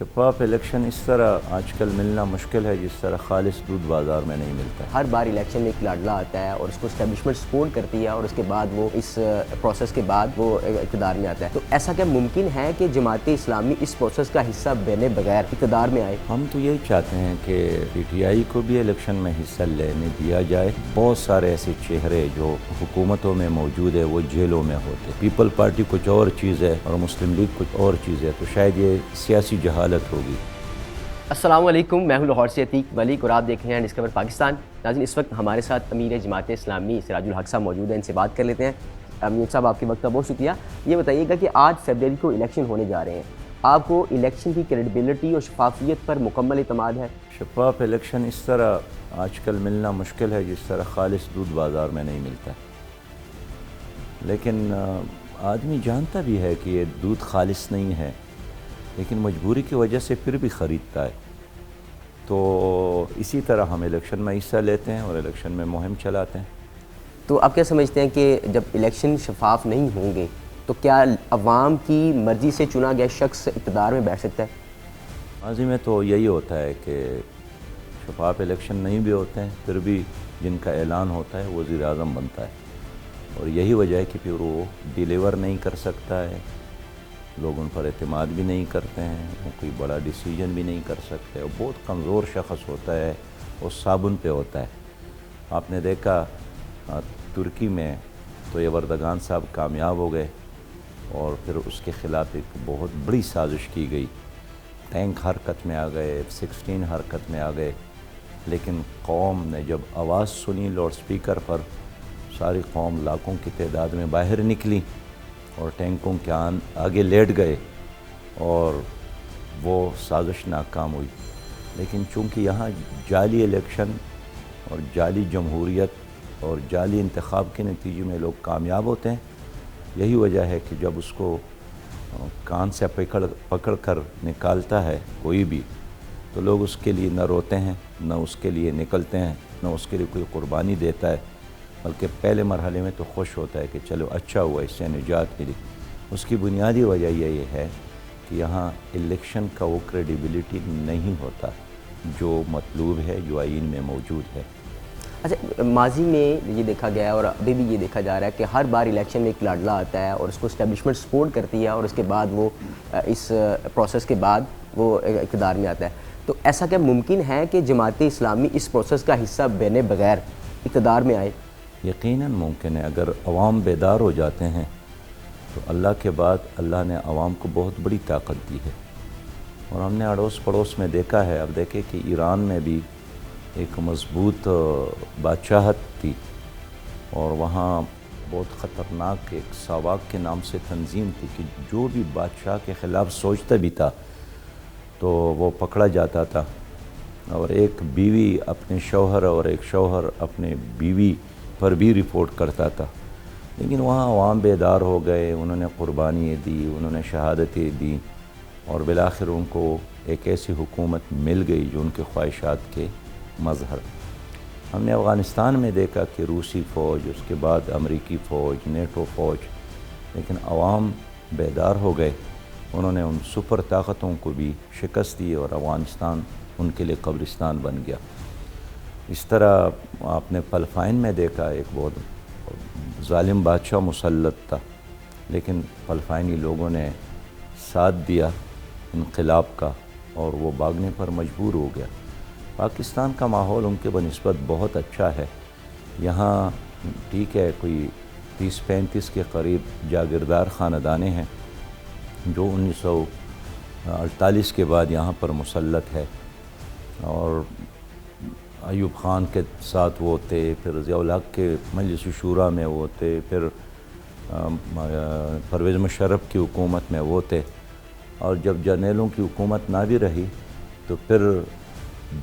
شفاف الیکشن اس طرح آج کل ملنا مشکل ہے جس طرح خالص دودھ بازار میں نہیں ملتا ہے۔ ہر بار الیکشن میں ایک لاڈلا آتا ہے اور اس کو اسٹیبلشمنٹ سپورٹ کرتی ہے اور اس کے بعد وہ اس پروسیس کے بعد وہ اقتدار میں آتا ہے۔ تو ایسا کیا ممکن ہے کہ جماعت اسلامی اس پروسیس کا حصہ بنے بغیر اقتدار میں آئے؟ ہم تو یہی چاہتے ہیں کہ پی ٹی آئی کو بھی الیکشن میں حصہ لینے دیا جائے۔ بہت سارے ایسے چہرے جو حکومتوں میں موجود ہے وہ جیلوں میں ہوتے، پیپل پارٹی کچھ اور چیز ہے اور مسلم لیگ کچھ اور چیز ہے، تو شاید یہ سیاسی جہالت ہوگی۔ السلام علیکم، میں ہوں لاہور سے عتیق ملک اور آپ دیکھ رہے ہیں ڈسکور پاکستان۔ ناظرین، اس وقت ہمارے ساتھ امیر جماعت اسلامی سراج الحق صاحب موجود ہیں، ان سے بات کر لیتے ہیں۔ امیر صاحب، آپ کے وقت کا بہت شکریہ۔ یہ بتائیے گا کہ آج فیبرری کو الیکشن ہونے جا رہے ہیں، آپ کو الیکشن کی کریڈیبلٹی اور شفافیت پر مکمل اعتماد ہے؟ شفاف الیکشن اس طرح آج کل ملنا مشکل ہے جس طرح خالص دودھ بازار میں نہیں ملتا ہے، لیکن آدمی جانتا بھی ہے کہ یہ دودھ خالص نہیں ہے، لیکن مجبوری کی وجہ سے پھر بھی خریدتا ہے۔ تو اسی طرح ہم الیکشن میں حصہ لیتے ہیں اور الیکشن میں مہم چلاتے ہیں۔ تو آپ کیا سمجھتے ہیں کہ جب الیکشن شفاف نہیں ہوں گے تو کیا عوام کی مرضی سے چنا گیا شخص اقتدار میں بیٹھ سکتا ہے؟ ماضی میں تو یہی ہوتا ہے کہ شفاف الیکشن نہیں بھی ہوتے ہیں، پھر بھی جن کا اعلان ہوتا ہے وہ وزیر اعظم بنتا ہے، اور یہی وجہ ہے کہ پھر وہ ڈیلیور نہیں کر سکتا ہے، لوگ ان پر اعتماد بھی نہیں کرتے ہیں، وہ کوئی بڑا ڈیسیجن بھی نہیں کر سکتے، وہ بہت کمزور شخص ہوتا ہے، وہ صابن پہ ہوتا ہے۔ آپ نے دیکھا ترکی میں تو یہ اردوغان صاحب کامیاب ہو گئے اور پھر اس کے خلاف ایک بہت بڑی سازش کی گئی، ٹینک حرکت میں آ گئے، F-16 حرکت میں آ گئے، لیکن قوم نے جب آواز سنی لاؤڈ سپیکر پر، ساری قوم لاکھوں کی تعداد میں باہر نکلی اور ٹینکوں کے آگے لیٹ گئے اور وہ سازش ناکام ہوئی۔ لیکن چونکہ یہاں جعلی الیکشن اور جعلی جمہوریت اور جعلی انتخاب کے نتیجے میں لوگ کامیاب ہوتے ہیں، یہی وجہ ہے کہ جب اس کو کان سے پکڑ کر نکالتا ہے کوئی بھی، تو لوگ اس کے لیے نہ روتے ہیں، نہ اس کے لیے نکلتے ہیں، نہ اس کے لیے کوئی قربانی دیتا ہے، بلکہ پہلے مرحلے میں تو خوش ہوتا ہے کہ چلو اچھا ہوا، اس سے نجات ملی۔ اس کی بنیادی وجہ یہ ہے کہ یہاں الیکشن کا وہ کریڈیبلٹی نہیں ہوتا جو مطلوب ہے، جو آئین میں موجود ہے۔ اچھا، ماضی میں یہ دیکھا گیا ہے اور ابھی بھی یہ دیکھا جا رہا ہے کہ ہر بار الیکشن میں ایک لاڈلا آتا ہے اور اس کو اسٹیبلشمنٹ سپورٹ کرتی ہے اور اس کے بعد وہ اس پروسیس کے بعد وہ اقتدار میں آتا ہے۔ تو ایسا کیا ممکن ہے کہ جماعت اسلامی اس پروسیس کا حصہ بنے بغیر اقتدار میں آئے؟ یقیناً ممکن ہے، اگر عوام بیدار ہو جاتے ہیں تو اللہ کے بعد اللہ نے عوام کو بہت بڑی طاقت دی ہے، اور ہم نے اڑوس پڑوس میں دیکھا ہے۔ اب دیکھیں کہ ایران میں بھی ایک مضبوط بادشاہت تھی، اور وہاں بہت خطرناک ایک ساواک کے نام سے تنظیم تھی کہ جو بھی بادشاہ کے خلاف سوچتا بھی تھا تو وہ پکڑا جاتا تھا، اور ایک بیوی اپنے شوہر اور ایک شوہر اپنے بیوی پر بھی رپورٹ کرتا تھا۔ لیکن وہاں عوام بیدار ہو گئے، انہوں نے قربانیاں دی، انہوں نے شہادتیں دیں، اور بالآخر ان کو ایک ایسی حکومت مل گئی جو ان کے خواہشات کے مظہر۔ ہم نے افغانستان میں دیکھا کہ روسی فوج، اس کے بعد امریکی فوج، نیٹو فوج، لیکن عوام بیدار ہو گئے، انہوں نے ان سپر طاقتوں کو بھی شکست دی اور افغانستان ان کے لیے قبرستان بن گیا۔ اس طرح آپ نے فلپائن میں دیکھا، ایک بہت ظالم بادشاہ مسلط تھا، لیکن فلپائنی لوگوں نے ساتھ دیا انقلاب کا اور وہ بھاگنے پر مجبور ہو گیا۔ پاکستان کا ماحول ان کے بنسبت بہت اچھا ہے، یہاں ٹھیک ہے کوئی 30-35 کے قریب جاگیردار خاندانیں ہیں جو 1948 کے بعد یہاں پر مسلط ہے، اور ایوب خان کے ساتھ وہ تھے، پھر ضیاء الحق کے مجلس شورا میں وہ تھے، پھر پرویز مشرف کی حکومت میں وہ تھے، اور جب جرنیلوں کی حکومت نہ بھی رہی تو پھر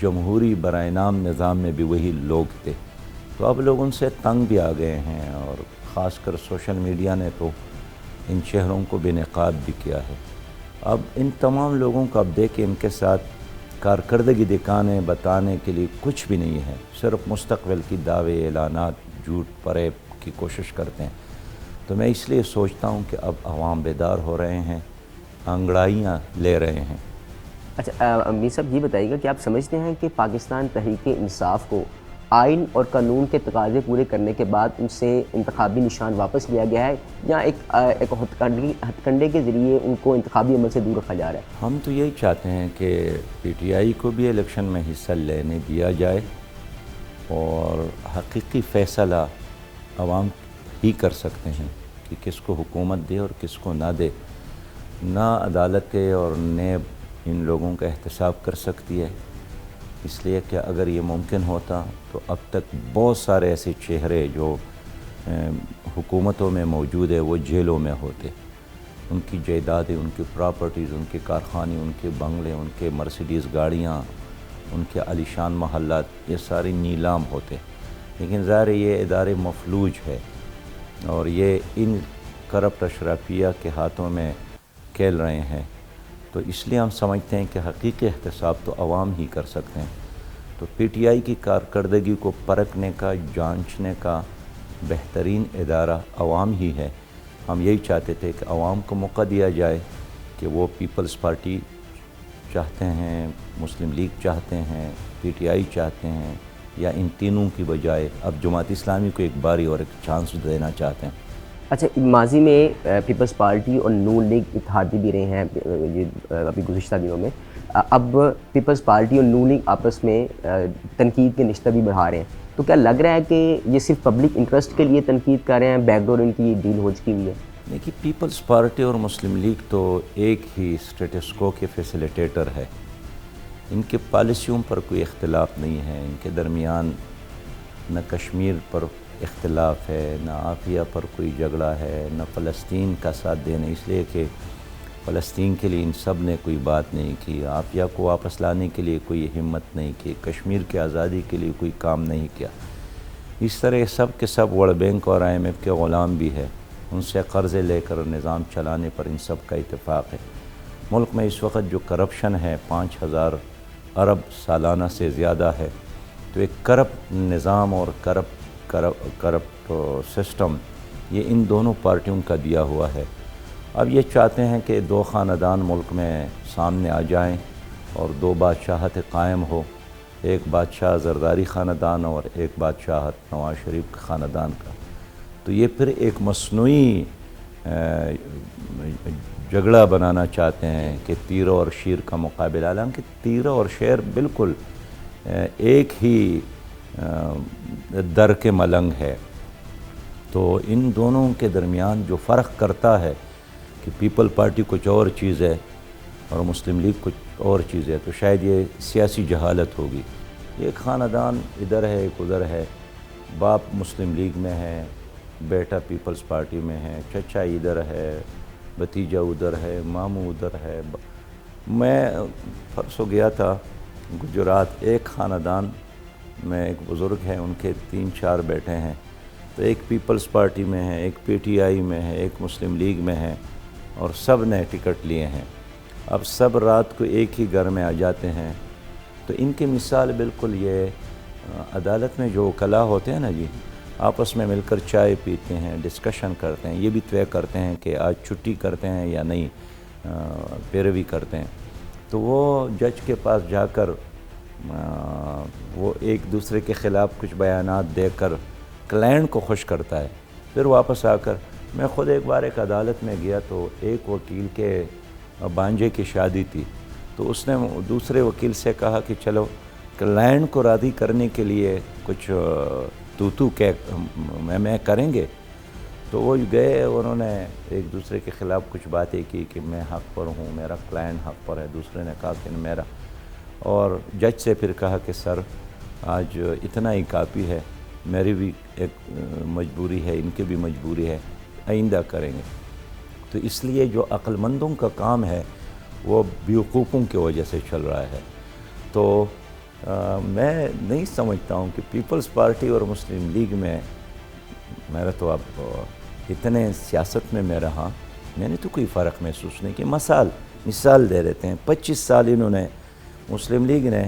جمہوری برائے نام نظام میں بھی وہی لوگ تھے۔ تو اب لوگ ان سے تنگ بھی آ گئے ہیں، اور خاص کر سوشل میڈیا نے تو ان چہروں کو بے نقاب بھی کیا ہے۔ اب ان تمام لوگوں کو اب دیکھ کے ان کے ساتھ کارکردگی دکھانے بتانے کے لیے کچھ بھی نہیں ہے، صرف مستقبل کی دعوے، اعلانات، جھوٹ فریب کی کوشش کرتے ہیں۔ تو میں اس لیے سوچتا ہوں کہ اب عوام بیدار ہو رہے ہیں، انگڑائیاں لے رہے ہیں، اچھا امیر صاحب یہ بتائیے گا کہ آپ سمجھتے ہیں کہ پاکستان تحریک انصاف کو آئین اور قانون کے تقاضے پورے کرنے کے بعد ان سے انتخابی نشان واپس لیا گیا ہے، یا ایک ہتھ کنڈے کے ذریعے ان کو انتخابی عمل سے دور رکھا جا رہا ہے؟ ہم تو یہی چاہتے ہیں کہ پی ٹی آئی کو بھی الیکشن میں حصہ لینے دیا جائے اور حقیقی فیصلہ عوام ہی کر سکتے ہیں کہ کس کو حکومت دے اور کس کو نہ دے. نہ عدالتیں اور نیب ان لوگوں کا احتساب کر سکتی ہے، اس لیے کہ اگر یہ ممکن ہوتا تو اب تک بہت سارے ایسے چہرے جو حکومتوں میں موجود ہے وہ جیلوں میں ہوتے. ان کی جائیدادیں، ان کی پراپرٹیز، ان کے کارخانے، ان کے بنگلے، ان کے مرسیڈیز گاڑیاں، ان کے عالیشان محلات، یہ سارے نیلام ہوتے. لیکن ظاہر یہ ادارے مفلوج ہے اور یہ ان کرپٹ اشرافیہ کے ہاتھوں میں کھیل رہے ہیں. تو اس لیے ہم سمجھتے ہیں کہ حقیقی احتساب تو عوام ہی کر سکتے ہیں. تو پی ٹی آئی کی کارکردگی کو پرکھنے کا، جانچنے کا بہترین ادارہ عوام ہی ہے. ہم یہی چاہتے تھے کہ عوام کو موقع دیا جائے کہ وہ پیپلز پارٹی چاہتے ہیں، مسلم لیگ چاہتے ہیں، پی ٹی آئی چاہتے ہیں، یا ان تینوں کی بجائے اب جماعت اسلامی کو ایک باری اور ایک چانس دینا چاہتے ہیں. اچھا ماضی میں پیپلز پارٹی اور نون لیگ اتحادی بھی رہے ہیں ابھی گزشتہ دنوں میں. اب پیپلز پارٹی اور نون لیگ آپس میں تنقید کے نشتہ بھی بڑھا رہے ہیں. تو کیا لگ رہا ہے کہ یہ صرف پبلک انٹرسٹ کے لیے تنقید کر رہے ہیں، بیک ڈور ان کی ڈیل ہو چکی ہوئی ہے؟ دیکھیے، پیپلز پارٹی اور مسلم لیگ تو ایک ہی اسٹیٹس کو کے فیسیلیٹیٹر ہے. ان کے پالیسیوں پر کوئی اختلاف نہیں ہے. ان کے درمیان نہ کشمیر پر اختلاف ہے، نہ عافیہ پر کوئی جھگڑا ہے، نہ فلسطین کا ساتھ دینا، اس لیے کہ فلسطین کے لیے ان سب نے کوئی بات نہیں کی، عافیہ کو واپس لانے کے لیے کوئی ہمت نہیں کی، کشمیر کی آزادی کے لیے کوئی کام نہیں کیا. اس طرح سب کے سب ورلڈ بینک اور آئی ایم ایف کے غلام بھی ہے. ان سے قرضے لے کر نظام چلانے پر ان سب کا اتفاق ہے. ملک میں اس وقت جو کرپشن ہے 5,000 ارب سالانہ سے زیادہ ہے. تو ایک کرپٹ نظام اور کرپٹ سسٹم یہ ان دونوں پارٹیوں کا دیا ہوا ہے. اب یہ چاہتے ہیں کہ دو خاندان ملک میں سامنے آ جائیں اور دو بادشاہت قائم ہو، ایک بادشاہ زرداری خاندان اور ایک بادشاہت نواز شریف کے خاندان کا. تو یہ پھر ایک مصنوعی جھگڑا بنانا چاہتے ہیں کہ تیر اور شیر کا مقابلہ، حالانکہ تیر اور شیر بالکل ایک ہی در کے ملنگ ہے. تو ان دونوں کے درمیان جو فرق کرتا ہے کہ پیپل پارٹی کچھ اور چیز ہے اور مسلم لیگ کچھ اور چیز ہے، تو شاید یہ سیاسی جہالت ہوگی. ایک خاندان ادھر ہے، ایک ادھر ہے، باپ مسلم لیگ میں ہے، بیٹا پیپلز پارٹی میں ہے، چچا ادھر ہے، بھتیجا ادھر ہے، ماموں ادھر ہے. میں پرسوں گیا تھا گجرات، ایک خاندان میں ایک بزرگ ہیں، ان کے 3-4 بیٹے ہیں. تو ایک پیپلز پارٹی میں ہے، ایک پی ٹی آئی میں ہے، ایک مسلم لیگ میں ہے، اور سب نے ٹکٹ لیے ہیں. اب سب رات کو ایک ہی گھر میں آ جاتے ہیں. تو ان کی مثال بالکل یہ عدالت میں جو وکلا ہوتے ہیں نا جی، آپس میں مل کر چائے پیتے ہیں، ڈسکشن کرتے ہیں، یہ بھی طے کرتے ہیں کہ آج چھٹی کرتے ہیں یا نہیں، پیروی کرتے ہیں. تو وہ جج کے پاس جا کر وہ ایک دوسرے کے خلاف کچھ بیانات دے کر کلائنٹ کو خوش کرتا ہے. پھر واپس آ کر میں خود ایک بار ایک عدالت میں گیا تو ایک وکیل کے بانجے کی شادی تھی. تو اس نے دوسرے وکیل سے کہا کہ چلو کلائنٹ کو راضی کرنے کے لیے کچھ تو میں کریں گے. تو وہ گئے، انہوں نے ایک دوسرے کے خلاف کچھ باتیں کی کہ میں حق پر ہوں، میرا کلائنٹ حق پر ہے، دوسرے نے کہا کہ میرا. اور جج سے پھر کہا کہ سر آج اتنا ہی کافی ہے، میری بھی ایک مجبوری ہے، ان کی بھی مجبوری ہے، آئندہ کریں گے. تو اس لیے جو عقل مندوں کا کام ہے وہ بیوقوفوں کی وجہ سے چل رہا ہے. تو میں نہیں سمجھتا ہوں کہ پیپلز پارٹی اور مسلم لیگ میں میرا تو اب اتنے سیاست میں رہا، میں نے تو کوئی فرق محسوس نہیں کہ مثال دے دیتے ہیں. 25 سال انہوں نے مسلم لیگ نے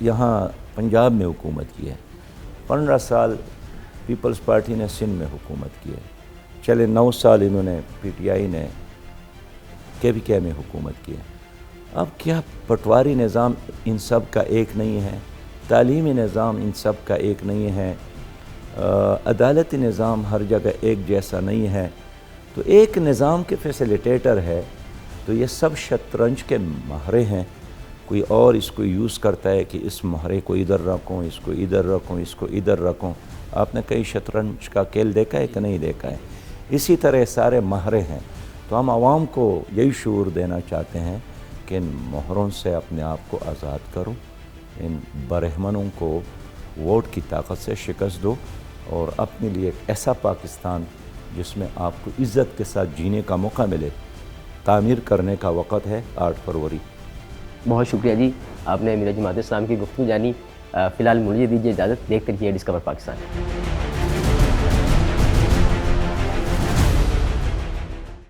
یہاں پنجاب میں حکومت کی ہے، 15 سال پیپلز پارٹی نے سندھ میں حکومت کی ہے، چلے 9 سال انہوں نے پی ٹی آئی نے کے میں حکومت کی ہے. اب کیا پٹواری نظام ان سب کا ایک نہیں ہے، تعلیمی نظام ان سب کا ایک نہیں ہے، عدالتی نظام ہر جگہ ایک جیسا نہیں ہے، تو ایک نظام کے فیسیلیٹیٹر ہے، تو یہ سب شطرنج کے مہرے ہیں، کوئی اور اس کو یوز کرتا ہے کہ اس مہرے کو ادھر رکھوں، اس کو ادھر رکھوں، اس کو ادھر رکھوں۔ آپ نے کئی شطرنج کا کھیل دیکھا ہے کہ نہیں دیکھا ہے؟ اسی طرح سارے مہرے ہیں، تو ہم عوام کو یہی شعور دینا چاہتے ہیں کہ ان مہروں سے اپنے آپ کو آزاد کرو، ان برہمنوں کو ووٹ کی طاقت سے شکست دو، اور اپنے لیے ایک ایسا پاکستان جس میں آپ کو عزت کے ساتھ جینے کا موقع ملے، تعمیر کرنے کا وقت ہے 8 فروری۔ بہت شکریہ جی، آپ نے امیر جماعت اسلام کی گفتگو جانی۔ فی الحال مجھے دیجیے اجازت، دیکھتے رہیے ڈسکور پاکستان۔